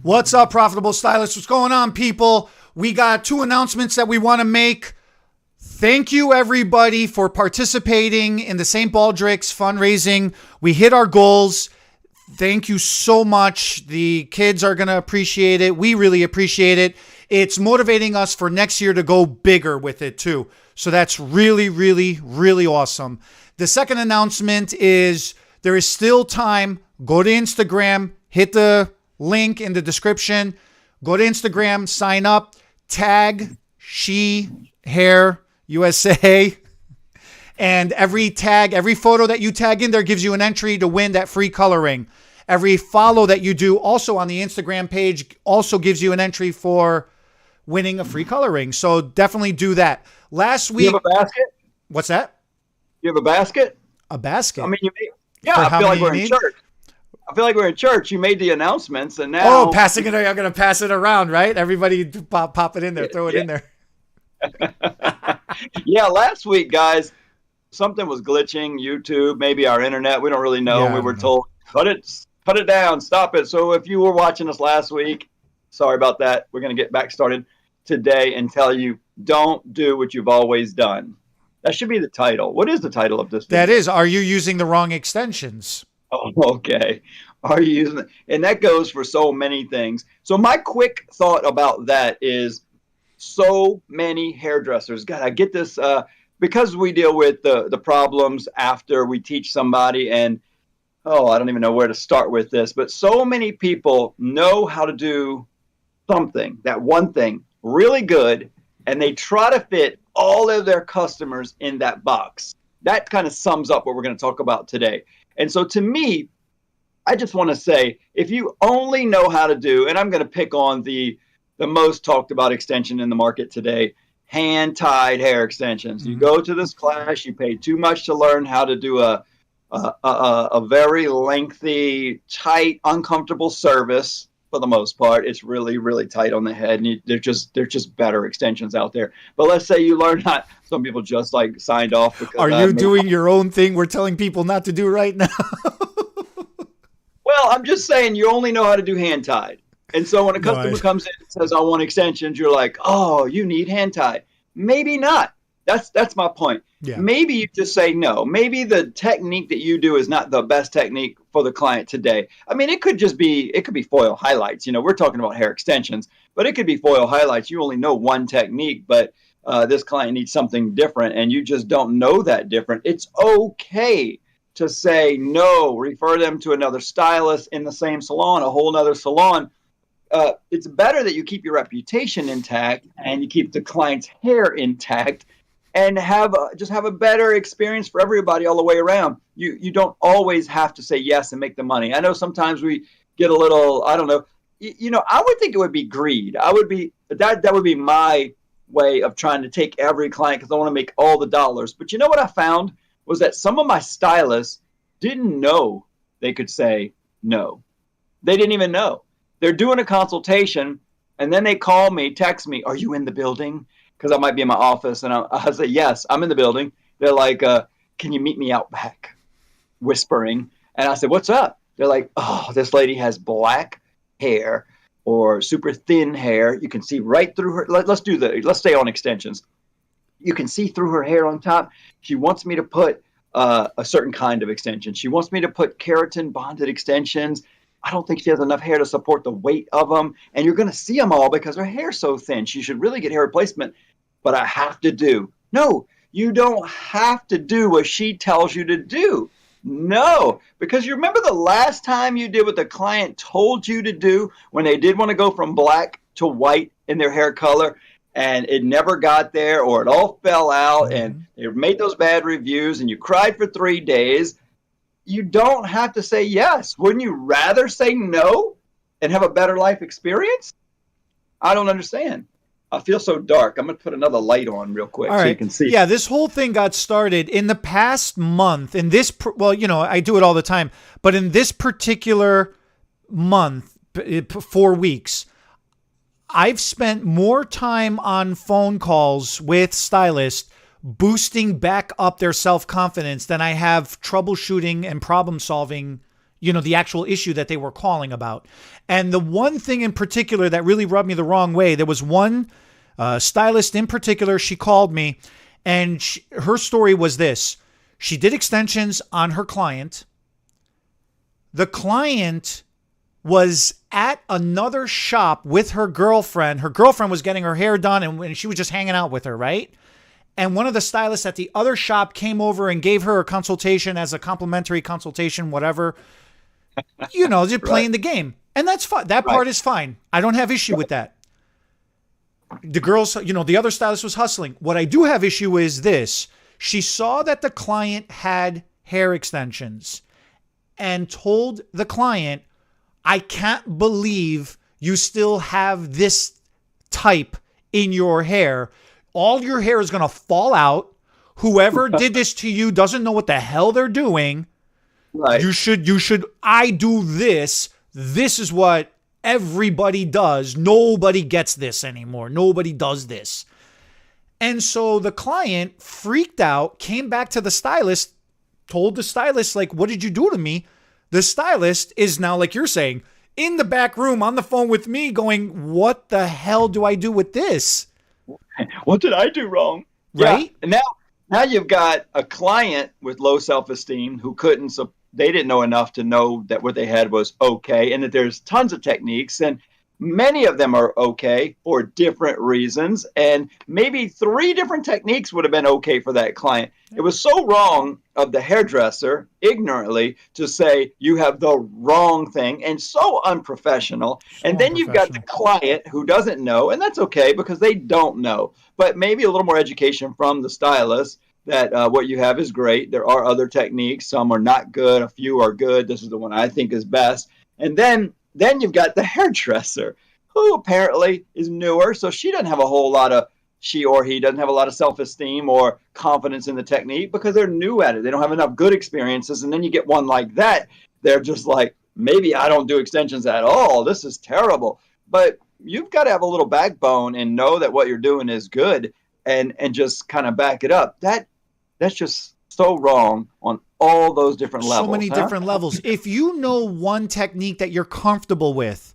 What's up, profitable stylists? What's going on, people? We got two announcements that we want to make. Thank you, everybody, for participating in the St. Baldrick's fundraising. We hit our goals. Thank you so much. The kids are going to appreciate it. We really appreciate it. It's motivating us for next year to go bigger with it, too. So that's really, really, really awesome. The second announcement is there is still time. Go to Instagram, hit the link in the description. Go to Instagram, sign up, tag She Hair USA. And every photo that you tag in there gives you an entry to win that free coloring. Every follow that you do also on the Instagram page also gives you an entry for winning a free coloring. So definitely do that. Last week. You have a basket? What's that? You have a basket? A basket? I mean, I feel like we're in church. I feel like we're in church. You made the announcements, and now... Oh, passing it. I'm going to pass it around, right? Everybody pop it in there. Throw it in there. Yeah, last week, guys, something was glitching. YouTube, maybe our internet. We don't really know. Yeah, we were told, cut it down, stop it. So if you were watching us last week, sorry about that. We're going to get back started today and tell you, don't do what you've always done. That should be the title. What is the title of this video? That is, are you using the wrong extensions? Oh, okay. Are you using it? And that goes for so many things. So my quick thought about that is so many hairdressers. God, I get this because we deal with the problems after we teach somebody, and I don't even know where to start with this, but so many people know how to do something, that one thing, really good, and they try to fit all of their customers in that box. That kind of sums up what we're going to talk about today. And so to me, I just want to say, if you only know how to do, and I'm going to pick on the most talked about extension in the market today, hand-tied hair extensions. You go to this class, you pay too much to learn how to do a very lengthy, tight, uncomfortable service. For the most part, it's really, really tight on the head, and they're just better extensions out there. But let's say you learn not. Some people just like signed off. Because, are you doing your own thing we're telling people not to do right now? Well, I'm just saying you only know how to do hand tied, and so when a customer comes in and says, "I want extensions," you're like, "Oh, you need hand tied." Maybe not. That's my point. Yeah. Maybe you just say no. Maybe the technique that you do is not the best technique for the client today. I mean, it could be foil highlights. You know, we're talking about hair extensions, but it could be foil highlights. You only know one technique, but this client needs something different, and you just don't know that different. It's okay to say no, refer them to another stylist in the same salon, a whole other salon. It's better that you keep your reputation intact and you keep the client's hair intact and have a better experience for everybody all the way around. You don't always have to say yes and make the money. I know sometimes we get a little, I don't know, I would think it would be greed. That would be my way of trying to take every client because I want to make all the dollars. But you know what I found was that some of my stylists didn't know they could say no. They didn't even know. They're doing a consultation, and then they call me, text me, "Are you in the building?" Because I might be in my office, and I say, "Yes, I'm in the building." They're like, "Can you meet me out back?" Whispering. And I said, "What's up?" They're like, "Oh, this lady has black hair or super thin hair. You can see right through her." Let's stay on extensions. You can see through her hair on top. She wants me to put a certain kind of extension. She wants me to put keratin bonded extensions. I don't think she has enough hair to support the weight of them. And you're going to see them all because her hair's so thin. She should really get hair replacement. But I have to do. No, you don't have to do what she tells you to do. No, because you remember the last time you did what the client told you to do when they did want to go from black to white in their hair color, and it never got there, or it all fell out, and they made those bad reviews, and you cried for 3 days. You don't have to say yes. Wouldn't you rather say no and have a better life experience? I don't understand. I feel so dark. I'm going to put another light on real quick so you can see. Yeah, this whole thing got started in the past month. I do it all the time, but in this particular month, 4 weeks, I've spent more time on phone calls with stylists boosting back up their self-confidence than I have troubleshooting and problem solving the actual issue that they were calling about. And the one thing in particular that really rubbed me the wrong way, there was one stylist in particular, she called me, and her story was this. She did extensions on her client. The client was at another shop with her girlfriend. Her girlfriend was getting her hair done, and she was just hanging out with her, right? And one of the stylists at the other shop came over and gave her a consultation as a complimentary consultation, whatever. Just playing the game. And that's fine. That part is fine. I don't have issue with that. The girls, the other stylist was hustling. What I do have issue is this. She saw that the client had hair extensions and told the client, I can't believe you still have this type in your hair. All your hair is going to fall out. Whoever did this to you doesn't know what the hell they're doing. Right. You should, I do this. This is what everybody does. Nobody gets this anymore. Nobody does this. And so the client freaked out, came back to the stylist, told the stylist, like, what did you do to me? The stylist is now, like you're saying, in the back room on the phone with me going, what the hell do I do with this? What did I do wrong? Right. Yeah. And now you've got a client with low self-esteem who they didn't know enough to know that what they had was okay, and that there's tons of techniques, and many of them are okay for different reasons, and maybe 3 different techniques would have been okay for that client. It was so wrong of the hairdresser ignorantly to say you have the wrong thing, and so unprofessional. And then you've got the client who doesn't know, and that's okay because they don't know, but maybe a little more education from the stylist that what you have is great. There are other techniques. Some are not good. A few are good. This is the one I think is best. And then you've got the hairdresser who apparently is newer. So she or he doesn't have a lot of self-esteem or confidence in the technique because they're new at it. They don't have enough good experiences. And then you get one like that. They're just like, maybe I don't do extensions at all. This is terrible. But you've got to have a little backbone and know that what you're doing is good and just kind of back it up. That's just so wrong on all those different levels. So many different levels. If you know one technique that you're comfortable with,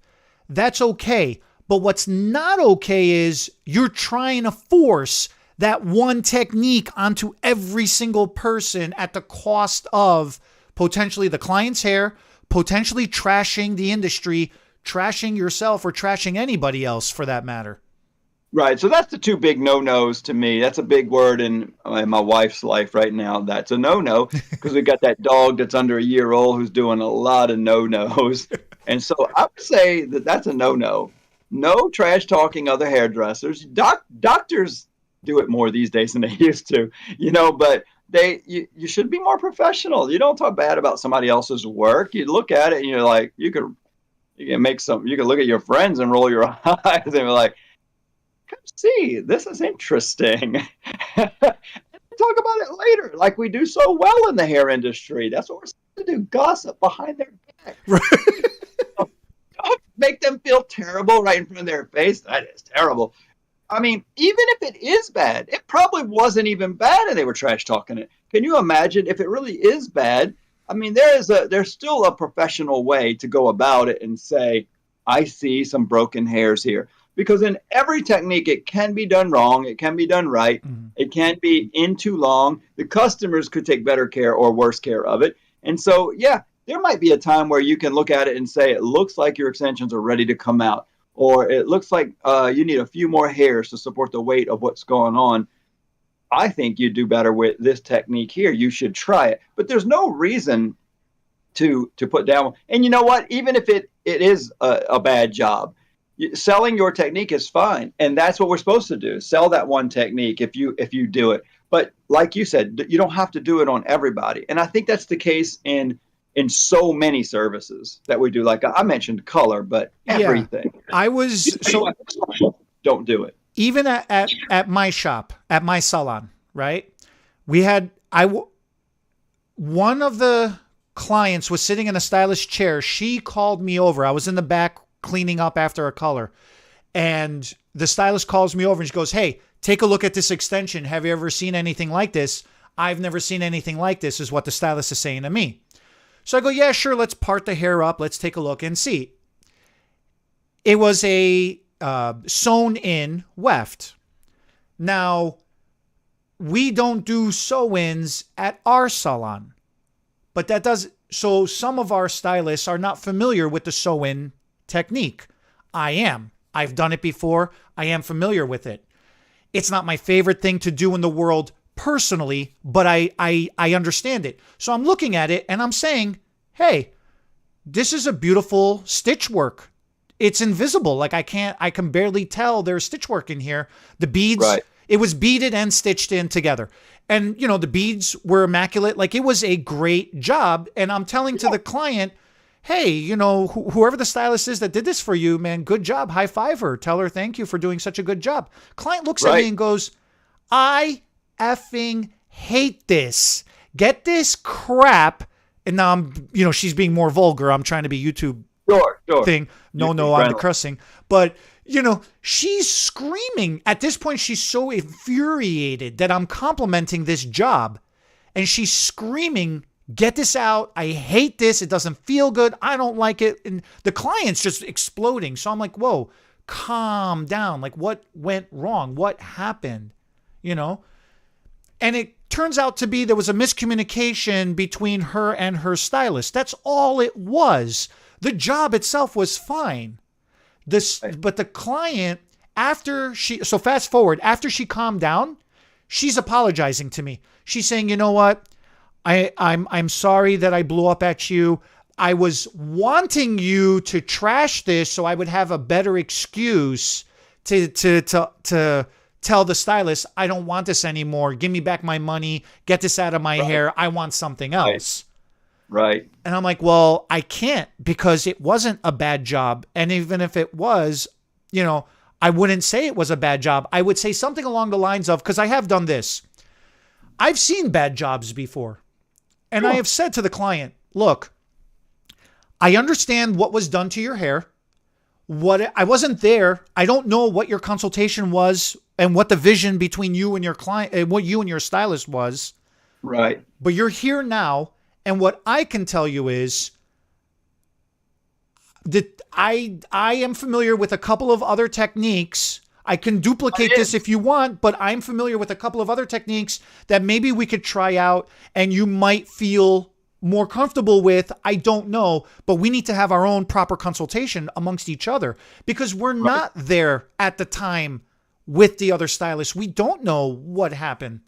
that's okay. But what's not okay is you're trying to force that one technique onto every single person at the cost of potentially the client's hair, potentially trashing the industry, trashing yourself, or trashing anybody else for that matter. Right. So that's the 2 big no-nos to me. That's a big word in my wife's life right now. That's a no-no because we got that dog that's under a year old who's doing a lot of no-nos. And so I would say that that's a no-no. No trash talking other hairdressers. Doctors do it more these days than they used to, but you should be more professional. You don't talk bad about somebody else's work. You look at it and you're like, you can look at your friends and roll your eyes and be like, come see, this is interesting. Talk about it later, like we do so well in the hair industry. That's what we're supposed to do, gossip behind their back. Right. Don't make them feel terrible right in front of their face. That is terrible. I mean, even if it is bad, it probably wasn't even bad and they were trash talking it. Can you imagine if it really is bad? I mean, there's still a professional way to go about it and say, I see some broken hairs here. Because in every technique, it can be done wrong. It can be done right. Mm-hmm. It can be in too long. The customers could take better care or worse care of it. And so, yeah, there might be a time where you can look at it and say, it looks like your extensions are ready to come out. Or it looks like you need a few more hairs to support the weight of what's going on. I think you'd do better with this technique here. You should try it. But there's no reason to put down. And you know what? Even if it is a bad job, selling your technique is fine. And that's what we're supposed to do. Sell that one technique if you do it. But like you said, you don't have to do it on everybody. And I think that's the case in so many services that we do. Like I mentioned color, but everything. Yeah. Don't do it. Even at my shop, at my salon, right? One of the clients was sitting in a stylist chair. She called me over. I was in the back cleaning up after a color. And the stylist calls me over and she goes, hey, take a look at this extension. Have you ever seen anything like this? I've never seen anything like this, is what the stylist is saying to me. So I go, yeah, sure. Let's part the hair up. Let's take a look and see. It was a sewn in weft. Now, we don't do sew-ins at our salon, but that does, so some of our stylists are not familiar with the sew-in technique. I am. I've done it before. I am familiar with it. It's not my favorite thing to do in the world personally, but I understand it. So I'm looking at it and I'm saying, hey, this is a beautiful stitch work. It's invisible. Like I can barely tell there's stitch work in here. The beads, right. It was beaded and stitched in together. And, you know, the beads were immaculate. Like it was a great job. And I'm telling to the client, hey, you know, whoever the stylist is that did this for you, man, good job. High five her. Tell her thank you for doing such a good job. Client looks at me and goes, I effing hate this. Get this crap. And now I'm, you know, she's being more vulgar. I'm trying to be YouTube thing. No, on the cursing. But, you know, she's screaming. At this point, she's so infuriated that I'm complimenting this job. And she's screaming, get this out. I hate this. It doesn't feel good. I don't like it. And the client's just exploding. So I'm like, whoa, calm down. Like, what went wrong? What happened? You know? And it turns out to be there was a miscommunication between her and her stylist. That's all it was. The job itself was fine. But the client, so fast forward, after she calmed down, she's apologizing to me. She's saying, you know what? I'm sorry that I blew up at you. I was wanting you to trash this so I would have a better excuse to tell the stylist, I don't want this anymore. Give me back my money. Get this out of my hair. I want something else. Right. And I'm like, well, I can't because it wasn't a bad job. And even if it was, you know, I wouldn't say it was a bad job. I would say something along the lines of, because I have done this. I've seen bad jobs before. And I have said to the client, look, I understand what was done to your hair. I wasn't there. I don't know what your consultation was and what the vision between you and your client, and what you and your stylist was. Right. But you're here now. And what I can tell you is that I am familiar with a couple of other techniques. I can duplicate this if you want, but I'm familiar with a couple of other techniques that maybe we could try out and you might feel more comfortable with. I don't know, but we need to have our own proper consultation amongst each other because we're not there at the time with the other stylists. We don't know what happened.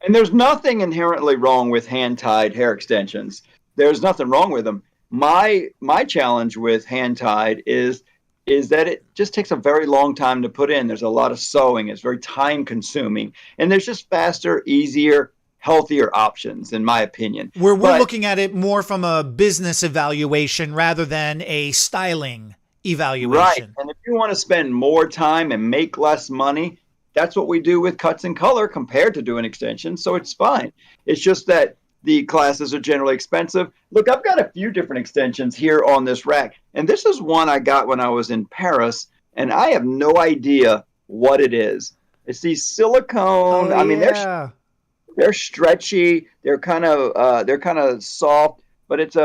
And there's nothing inherently wrong with hand-tied hair extensions. There's nothing wrong with them. My challenge with hand-tied is that it just takes a very long time to put in. There's a lot of sewing. It's very time-consuming. And there's just faster, easier, healthier options, in my opinion. We're looking at it more from a business evaluation rather than a styling evaluation. Right. And if you want to spend more time and make less money, that's what we do with cuts and color compared to doing extensions. So it's fine. It's just that the classes are generally expensive. Look, I've got a few different extensions here on this rack. And this is one I got when I was in Paris. And I have no idea what it is. It's these silicone. I mean, they're stretchy. They're kind of soft. But it's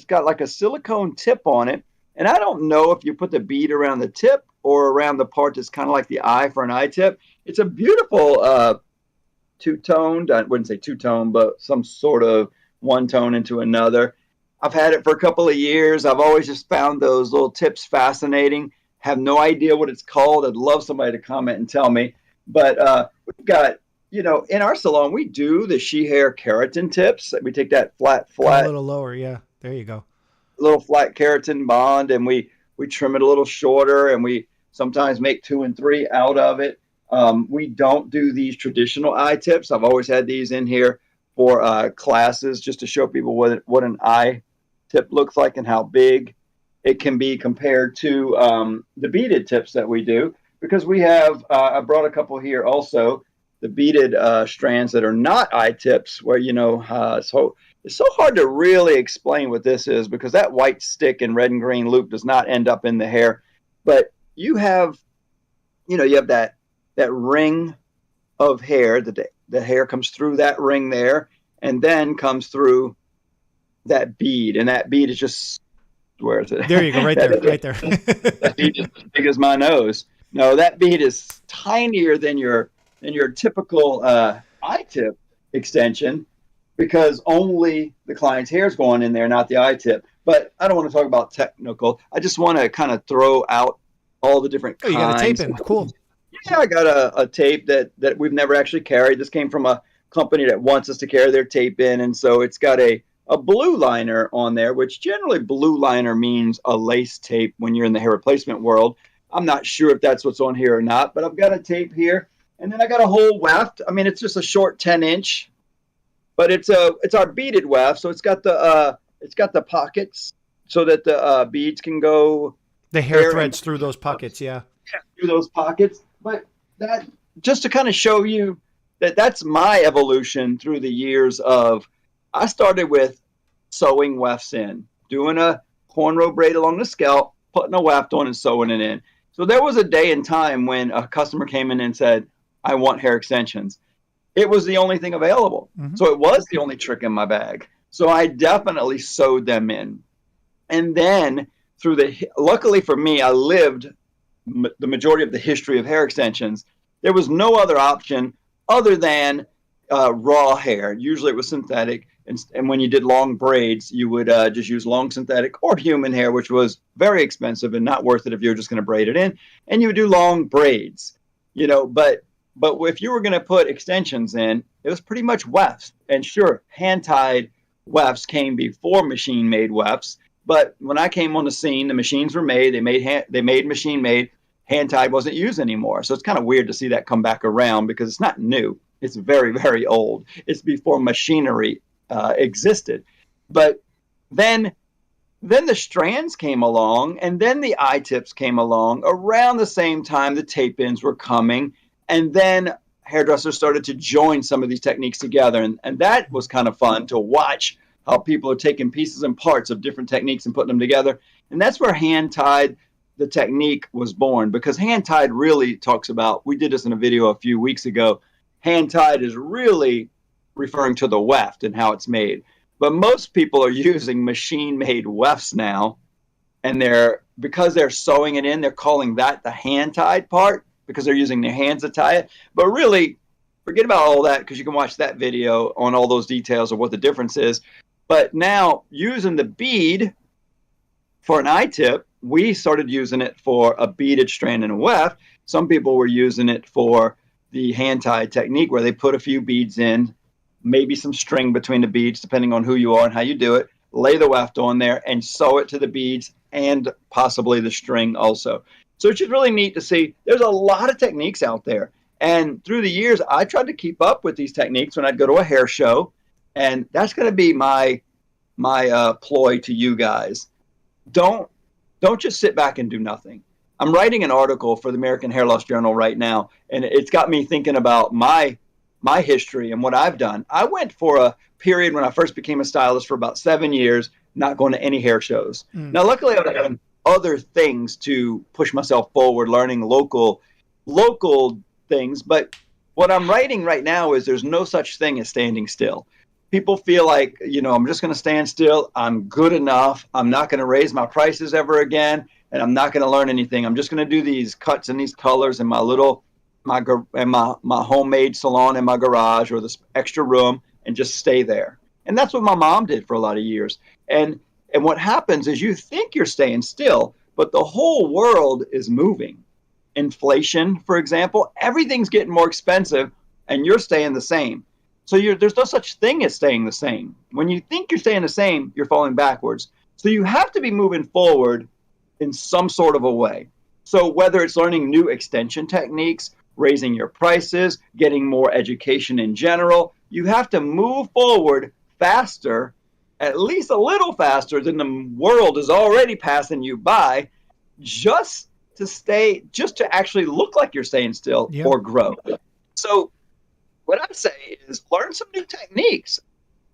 got like a silicone tip on it. And I don't know if you put the bead around the tip or around the part that's kind of like the eye for an eye tip. It's a beautiful two-toned, I wouldn't say two-tone, but some sort of one tone into another. I've had it for a couple of years. I've always just found those little tips fascinating. Have no idea what it's called. I'd love somebody to comment and tell me. But we've got, you know, in our salon, we do the she hair keratin tips. We take that flat. A little lower, yeah. There you go. Little flat keratin bond, and we trim it a little shorter, and we sometimes make 2 and 3 out of it. We don't do these traditional eye tips. I've always had these in here for classes just to show people what an eye tip looks like and how big it can be compared to the beaded tips that we do. Because we have, I brought a couple here also, the beaded strands that are not eye tips where, you know, so it's so hard to really explain what this is because that white stick and red and green loop does not end up in the hair. But you have that ring of hair. The hair comes through that ring there and then comes through that bead, and that bead is just, where is it? There you go, right there, right there. That bead is as big as my nose. No, that bead is tinier than your typical I-tip extension, because only the client's hair is going in there, not the I-tip. But I don't want to talk about technical. I just want to kind of throw out all the different kinds. You got a tape in. Cool. Yeah, I got a tape that we've never actually carried. This came from a company that wants us to carry their tape in, and so it's got a blue liner on there, which generally blue liner means a lace tape when you're in the hair replacement world. I'm not sure if that's what's on here or not, but I've got a tape here, and then I got a whole weft. I mean, it's just a short 10-inch, but it's our beaded weft, so it's got the pockets so that the beads can go. The hair threads through those pockets, yeah, through those pockets. But that, just to kind of show you that that's my evolution through the years of, I started with sewing wefts in, doing a cornrow braid along the scalp, putting a weft on and sewing it in. So there was a day and time when a customer came in and said, I want hair extensions. It was the only thing available. Mm-hmm. So it was the only trick in my bag. So I definitely sewed them in. And then luckily for me, I lived the majority of the history of hair extensions. There was no other option other than raw hair. Usually it was synthetic. And when you did long braids, you would just use long synthetic or human hair, which was very expensive and not worth it if you were just going to braid it in. And you would do long braids, but if you were going to put extensions in, it was pretty much wefts. And sure, hand-tied wefts came before machine-made wefts. But when I came on the scene, the machines were made. They made machine-made. Hand-tied wasn't used anymore. So it's kind of weird to see that come back around, because it's not new. It's very, very old. It's before machinery existed. But then the strands came along, and then the I-tips came along. Around the same time, the tape-ins were coming. And then hairdressers started to join some of these techniques together. And that was kind of fun to watch, how people are taking pieces and parts of different techniques and putting them together. And that's where hand-tied, the technique, was born. Because hand-tied really talks about, we did this in a video a few weeks ago, hand-tied is really referring to the weft and how it's made. But most people are using machine-made wefts now. And because they're sewing it in, they're calling that the hand-tied part, because they're using their hands to tie it. But really, forget about all that, because you can watch that video on all those details of what the difference is. But now, using the bead for an I-tip, we started using it for a beaded strand and a weft. Some people were using it for the hand-tied technique, where they put a few beads in, maybe some string between the beads, depending on who you are and how you do it, lay the weft on there, and sew it to the beads and possibly the string also. So it's just really neat to see. There's a lot of techniques out there. And through the years, I tried to keep up with these techniques when I'd go to a hair show. And that's going to be my ploy to you guys. Don't just sit back and do nothing. I'm writing an article for the American Hair Loss Journal right now, and it's got me thinking about my history and what I've done. I went for a period when I first became a stylist for about 7 years, not going to any hair shows. Now, luckily, I've done other things to push myself forward, learning local things. But what I'm writing right now is there's no such thing as standing still. People feel like, I'm just going to stand still. I'm good enough. I'm not going to raise my prices ever again. And I'm not going to learn anything. I'm just going to do these cuts and these colors in my homemade salon in my garage or this extra room and just stay there. And that's what my mom did for a lot of years. And what happens is you think you're staying still, but the whole world is moving. Inflation, for example, everything's getting more expensive and you're staying the same. So there's no such thing as staying the same. When you think you're staying the same, you're falling backwards. So you have to be moving forward in some sort of a way. So whether it's learning new extension techniques, raising your prices, getting more education in general, you have to move forward faster, at least a little faster than the world is already passing you by, just to actually look like you're staying still or grow. So what I say is learn some new techniques.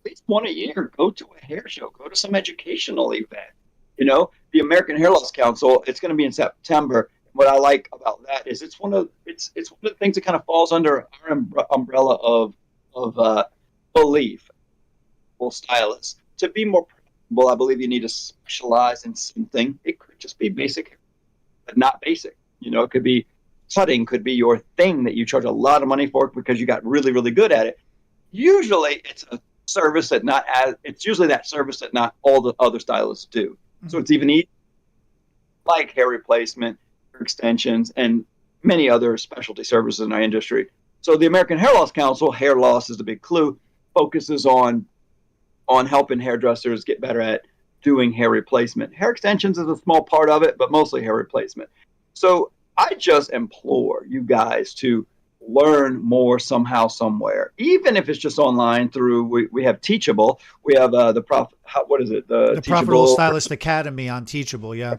At least one a year. Go to a hair show. Go to some educational event. The American Hair Loss Council, it's going to be in September. What I like about that is it's one of the things that kind of falls under our umbrella of belief. Stylists, to be more well, I believe you need to specialize in something. It could just be basic, but not basic. It could be cutting, could be your thing that you charge a lot of money for because you got really, really good at it. Usually it's a service that it's usually that service that not all the other stylists do. Mm-hmm. So it's even easy, like hair replacement, hair extensions, and many other specialty services in our industry. So the American Hair Loss Council, hair loss is the big clue, focuses on helping hairdressers get better at doing hair replacement. Hair extensions is a small part of it, but mostly hair replacement. So I just implore you guys to learn more somehow, somewhere, even if it's just online through, we have Teachable. We have the Profitable Stylist Academy on Teachable. Yeah.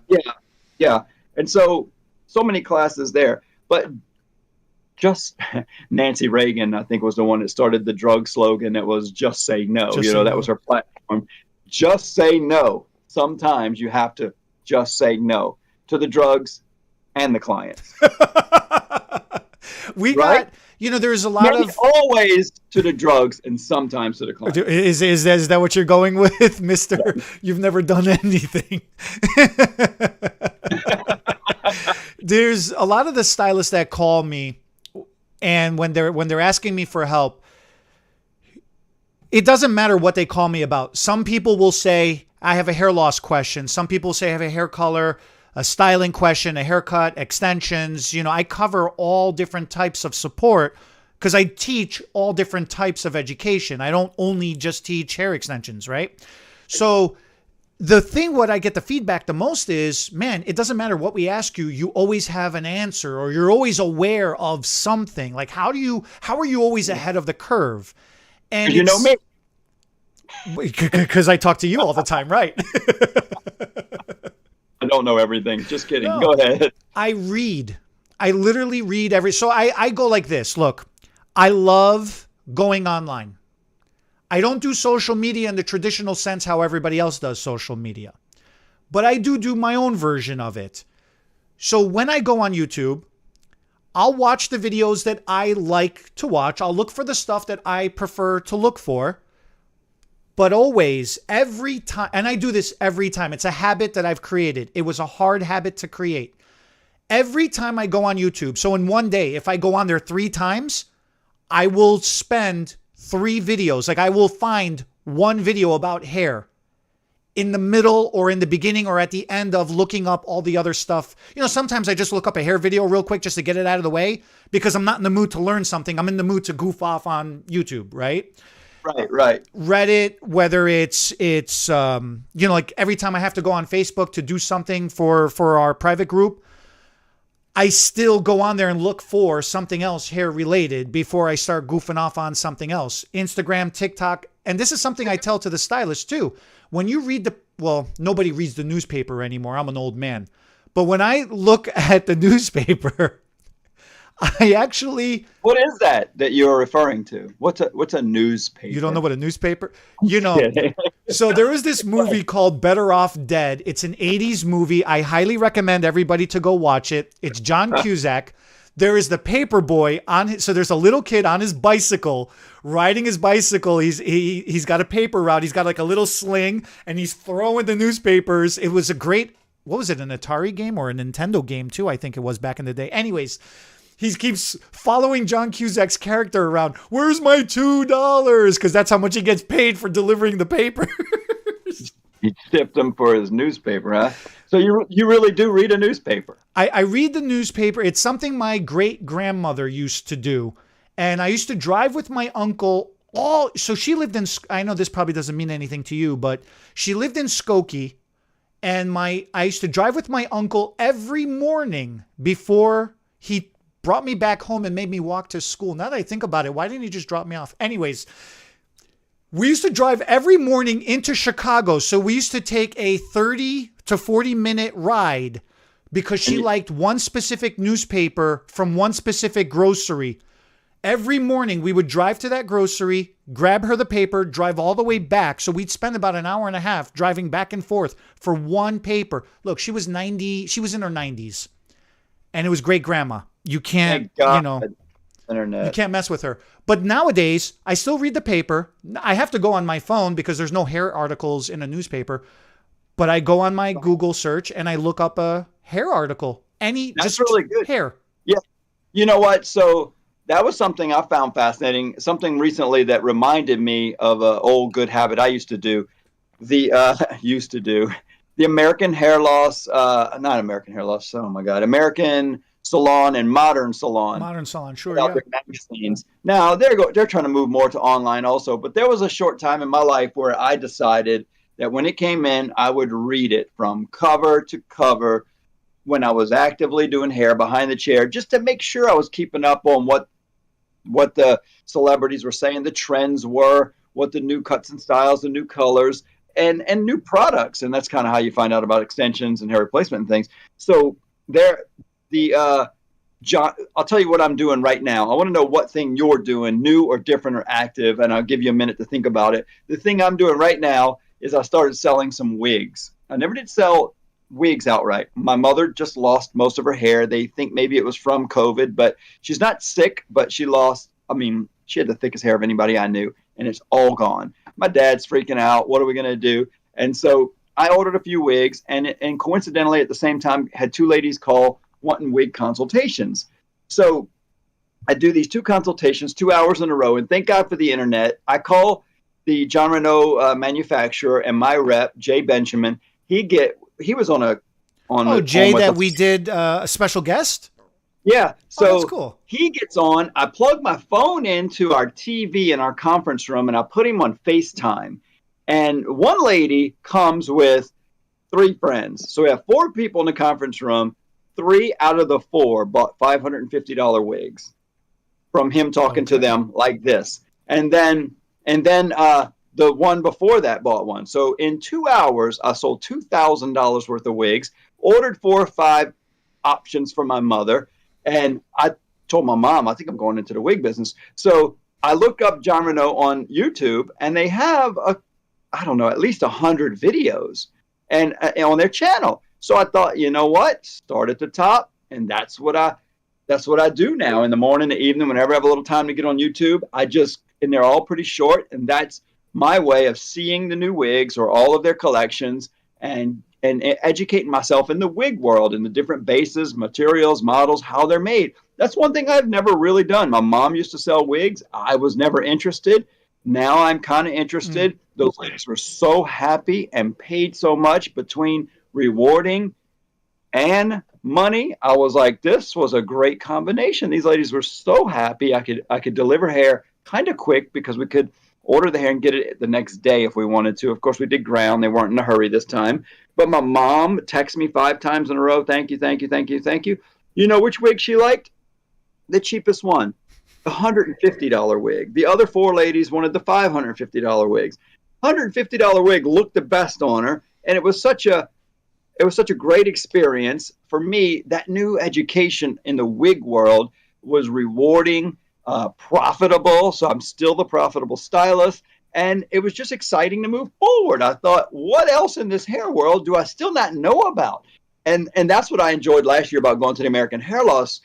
Yeah. And so many classes there, but just Nancy Reagan, I think, was the one that started the drug slogan that was just say no. That was her platform. Just say no. Sometimes you have to just say no to the drugs and the clients. There's a lot of always to the drugs and sometimes to the clients. Is that what you're going with, Mister? Yeah. You've never done anything. There's a lot of the stylists that call me, and when they're asking me for help, it doesn't matter what they call me about. Some people will say, I have a hair loss question. Some people say I have a hair color, a styling question, a haircut, extensions. I cover all different types of support because I teach all different types of education. I don't only just teach hair extensions, right? So the thing, what I get the feedback the most is, man, it doesn't matter what we ask you, you always have an answer, or you're always aware of something. Like, how are you always ahead of the curve? And you know me. Because I talk to you all the time, right? I don't know everything. Just kidding. No, go ahead. I read. I literally read so I go like this. Look, I love going online. I don't do social media in the traditional sense how everybody else does social media, but I do my own version of it. So when I go on YouTube, I'll watch the videos that I like to watch. I'll look for the stuff that I prefer to look for. But always, every time, and I do this every time, it's a habit that I've created. It was a hard habit to create. Every time I go on YouTube, so in one day, if I go on there 3 times, I will spend 3 videos. Like, I will find one video about hair in the middle or in the beginning or at the end of looking up all the other stuff. Sometimes I just look up a hair video real quick just to get it out of the way because I'm not in the mood to learn something. I'm in the mood to goof off on YouTube, right? Right. Reddit, whether it's like every time I have to go on Facebook to do something for our private group, I still go on there and look for something else hair related before I start goofing off on something else. Instagram, TikTok. And this is something I tell to the stylists too. When you read nobody reads the newspaper anymore. I'm an old man. But when I look at the newspaper, I actually... What is that you're referring to? What's a newspaper? You don't know what a newspaper? So there was this movie called Better Off Dead. It's an 80s movie. I highly recommend everybody to go watch it. It's John Cusack. There is the paper boy so there's a little kid on his bicycle, riding his bicycle. He's got a paper route. He's got like a little sling and he's throwing the newspapers. It was a great, what was it? An Atari game or a Nintendo game too? I think it was back in the day. Anyways, he keeps following John Cusack's character around. Where's my $2? Because that's how much he gets paid for delivering the papers. He tipped him for his newspaper, huh? So you really do read a newspaper? I read the newspaper. It's something my great-grandmother used to do. And I used to drive with my uncle. So she lived in, I know this probably doesn't mean anything to you, but she lived in Skokie. And I used to drive with my uncle every morning before he brought me back home and made me walk to school. Now that I think about it, why didn't he just drop me off? Anyways, we used to drive every morning into Chicago. So we used to take a 30 to 40 minute ride because she liked one specific newspaper from one specific grocery. Every morning we would drive to that grocery, grab her the paper, drive all the way back. So we'd spend about an hour and a half driving back and forth for one paper. Look, she was 90. She was in her 90s and it was great grandma. You can't, Thank internet. You can't mess with her. But nowadays, I still read the paper. I have to go on my phone because there's no hair articles in a newspaper. But I go on my Google search and I look up a hair article. That's really good. Hair. Yeah. You know what? So that was something I found fascinating. Something recently that reminded me of an old good habit I used to do. The American hair loss, not American hair loss. Oh my God, American Salon and Modern Salon. Modern Salon, sure, yeah. Their magazines. Now they're trying to move more to online also, but there was a short time in my life where I decided that when it came in, I would read it from cover to cover when I was actively doing hair behind the chair, just to make sure I was keeping up on what the celebrities were saying, the trends were, what the new cuts and styles, the new colors, and new products. And that's kind of how you find out about extensions and hair replacement and things. So John, I'll tell you what I'm doing right now. I want to know what thing you're doing, new or different or active, and I'll give you a minute to think about it. The thing I'm doing right now is I started selling some wigs. I never did sell wigs outright. My mother just lost most of her hair. They think maybe it was from COVID, but she's not sick, but she had the thickest hair of anybody I knew, and it's all gone. My dad's freaking out. What are we going to do? And so I ordered a few wigs, and coincidentally at the same time had two ladies call wanting wig consultations. So I do these 2 consultations, 2 hours in a row, and thank God for the internet. I call the John Renault manufacturer, and my rep, Jay Benjamin, he was on Jay, that we did a special guest? Yeah. So that's cool. He gets on, I plug my phone into our TV in our conference room, and I put him on FaceTime. And one lady comes with 3 friends. So we have 4 people in the conference room. 3 out of the 4 bought $550 wigs from him talking to them like this. And then the one before that bought one. So in 2 hours, I sold $2,000 worth of wigs, ordered 4 or 5 options for my mother. And I told my mom, I think I'm going into the wig business. So I looked up John Renault on YouTube, and they have at least 100 videos and on their channel. So I thought, you know what? Start at the top. And that's what I do now in the morning, the evening, whenever I have a little time to get on YouTube. And they're all pretty short. And that's my way of seeing the new wigs or all of their collections and educating myself in the wig world and the different bases, materials, models, how they're made. That's one thing I've never really done. My mom used to sell wigs. I was never interested. Now I'm kind of interested. Those ladies were so happy and paid so much between rewarding and money. I was like, this was a great combination. These ladies were so happy. I could deliver hair kind of quick because we could order the hair and get it the next day if we wanted to. Of course, we did ground. They weren't in a hurry this time. But my mom texted me 5 times in a row. Thank you, thank you, thank you, thank you. You know which wig she liked? The cheapest one, the $150 wig. The other 4 ladies wanted the $550 wigs. $150 wig looked the best on her, and it was such a great experience for me. That new education in the wig world was rewarding, profitable. So I'm still the profitable stylist. And it was just exciting to move forward. I thought, what else in this hair world do I still not know about? And that's what I enjoyed last year about going to the American Hair Loss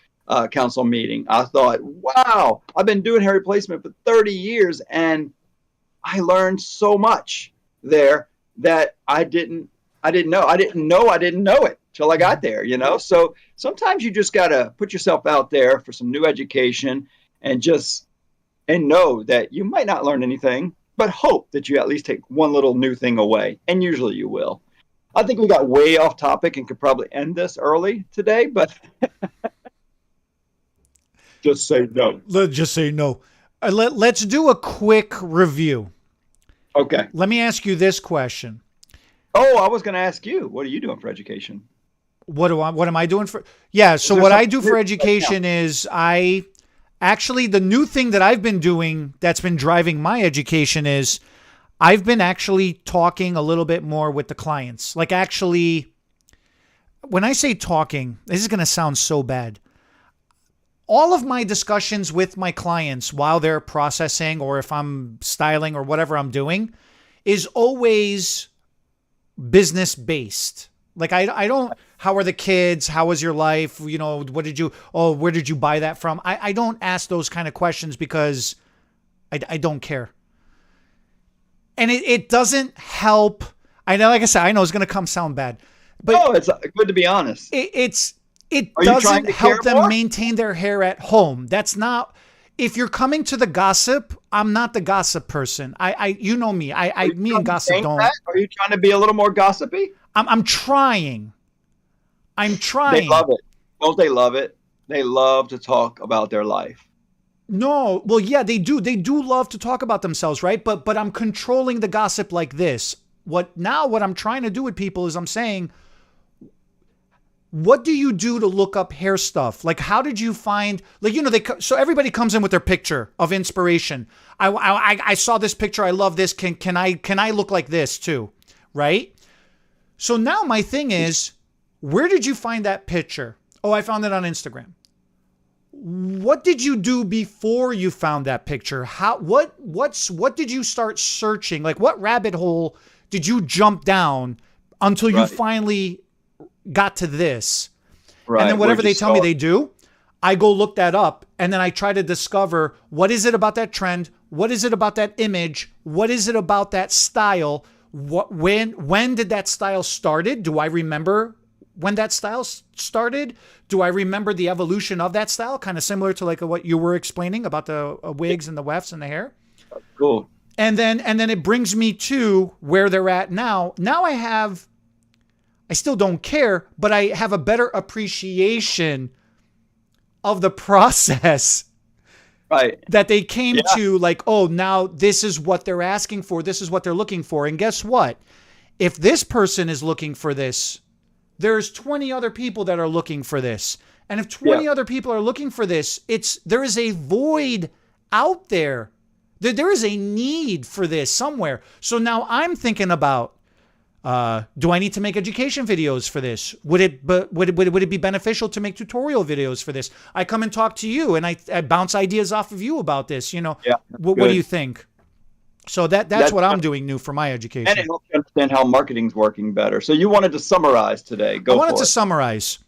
Council meeting. I thought, wow, I've been doing hair replacement for 30 years, and I learned so much there that I didn't know. I didn't know it till I got there, So sometimes you just got to put yourself out there for some new education and know that you might not learn anything, but hope that you at least take one little new thing away. And usually you will. I think we got way off topic and could probably end this early today, but just say no. Just say no. Let's do a quick review. Okay. Let me ask you this question. Oh, I was going to ask you, what are you doing for education? What am I doing for? Yeah. So what I do for education is the new thing that I've been doing that's been driving my education is I've been actually talking a little bit more with the clients. Like actually, when I say talking, this is going to sound so bad. All of my discussions with my clients while they're processing or if I'm styling or whatever I'm doing is always business based. Like I don't, how are the kids? How was your life? You know, where did you buy that from? I don't ask those kind of questions because I don't care. And it doesn't help. I know, like I said, I know it's going to sound bad, but no, it's good to be honest. It doesn't help them maintain their hair at home. That's not, if you're coming to the gossip, I'm not the gossip person. You know me. Me and gossip don't. Are you trying to be a little more gossipy? I'm trying. They love it. Don't they love it? They love to talk about their life. No, well, yeah, they do. They do love to talk about themselves, right? But I'm controlling the gossip like this. What I'm trying to do with people is I'm saying, what do you do to look up hair stuff? Like, how did you find, like, you know, so everybody comes in with their picture of inspiration. I saw this picture. I love this. Can I look like this too? Right? So now my thing is, where did you find that picture? Oh, I found it on Instagram. What did you do before you found that picture? What did you start searching? Like, what rabbit hole did you jump down until you finally got to this? Right. And then whatever they tell me they do, I go look that up, and then I try to discover, what is it about that trend? What is it about that image? What is it about that style? When did that style started? Do I remember when that style started? Do I remember the evolution of that style? Kind of similar to like what you were explaining about the wigs and the wefts and the hair. Cool. And then it brings me to where they're at now. Now I still don't care, but I have a better appreciation of the process. Right. That they came to, like, oh, now this is what they're asking for. This is what they're looking for. And guess what? If this person is looking for this, there's 20 other people that are looking for this. And if 20 other people are looking for this, there is a void out there. There is a need for this somewhere. So now I'm thinking about, do I need to make education videos for this? Would it be beneficial to make tutorial videos for this? I come and talk to you, and I bounce ideas off of you about this. You know, what do you think? So that's what I'm doing new for my education. And it helps you understand how marketing's working better. So you wanted to summarize today. I wanted to summarize.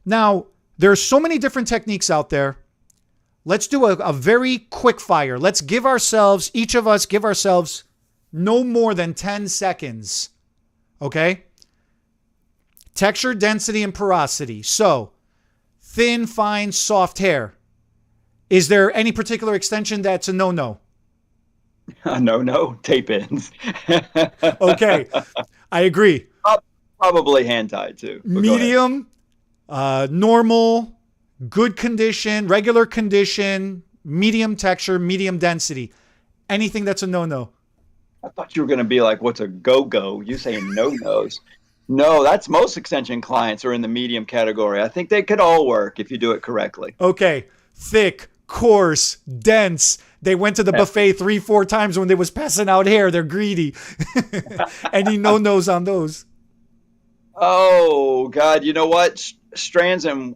Now, there's so many different techniques out there. Let's do a very quick fire. Let's each of us give ourselves no more than 10 seconds. Okay? Texture, density, and porosity. So, thin, fine, soft hair. Is there any particular extension that's a no-no? No, tape ins. Okay, I agree. Probably hand-tied too. Medium, normal, good condition, regular condition, medium texture, medium density. Anything that's a no-no? I thought you were going to be like, what's a go-go? You saying no-nos. No, that's most extension clients are in the medium category. I think they could all work if you do it correctly. Okay. Thick, coarse, dense. They went to the buffet 3-4 times when they was passing out hair. They're greedy. Any no-nos on those? Oh, God. You know what? Strands and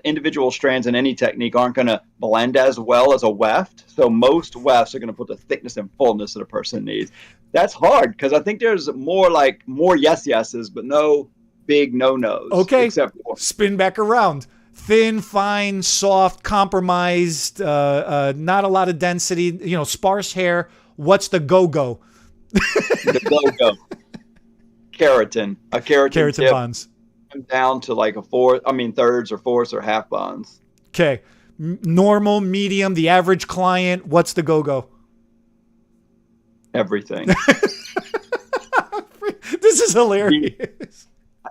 individual strands in any technique aren't going to blend as well as a weft. So most wefts are going to put the thickness and fullness that a person needs. That's hard because I think there's more yeses, but no big no-nos. Okay, spin back around. Thin, fine, soft, compromised, not a lot of density, sparse hair. What's the go-go? The go-go. Keratin. A keratin tip. Bonds. Down to like thirds or fourths or half bonds. Okay. Normal, medium, the average client. What's the go-go? Everything. This is hilarious.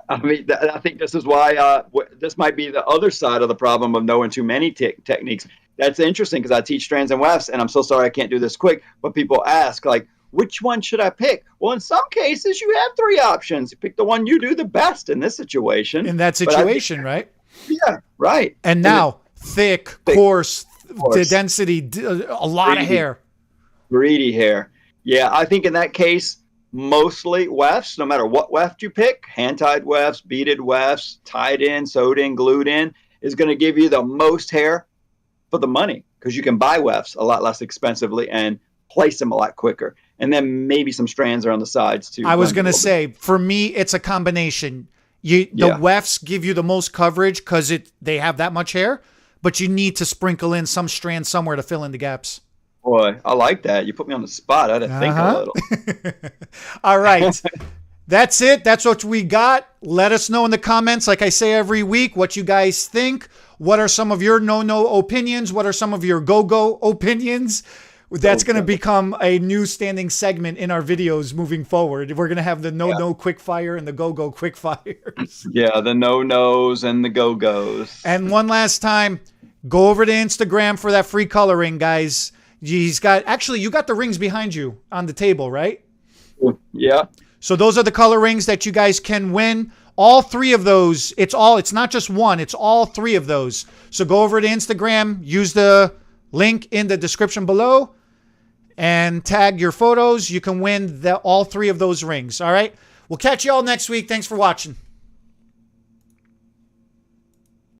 I think this is why this might be the other side of the problem of knowing too many techniques. That's interesting because I teach strands and wefts, and I'm so sorry I can't do this quick, but people ask, like, which one should I pick? Well, in some cases, you have 3 options. You pick the one you do the best in this situation. In that situation, right? Yeah, right. And now, thick, coarse, the density, a lot of hair. Greedy hair. Yeah, I think in that case, mostly wefts, no matter what weft you pick, hand-tied wefts, beaded wefts, tied in, sewed in, glued in, is going to give you the most hair for the money because you can buy wefts a lot less expensively and place them a lot quicker. And then maybe some strands are on the sides too. I was going to say, for me, it's a combination. The wefts give you the most coverage because they have that much hair, but you need to sprinkle in some strands somewhere to fill in the gaps. Boy, I like that. You put me on the spot. I had to think a little. All right. That's it. That's what we got. Let us know in the comments, like I say every week, what you guys think. What are some of your no-no opinions? What are some of your go-go opinions? That's going to become a new standing segment in our videos moving forward. We're going to have the no-no quick fire and the go-go quick fires. Yeah, the no-nos and the go-go's. And one last time, go over to Instagram for that free coloring, guys. You got the rings behind you on the table, right? Yeah. So those are the color rings that you guys can win. All three of those. It's not just one. It's all three of those. So go over to Instagram, use the link in the description below, and tag your photos. You can win all three of those rings. All right. We'll catch you all next week. Thanks for watching.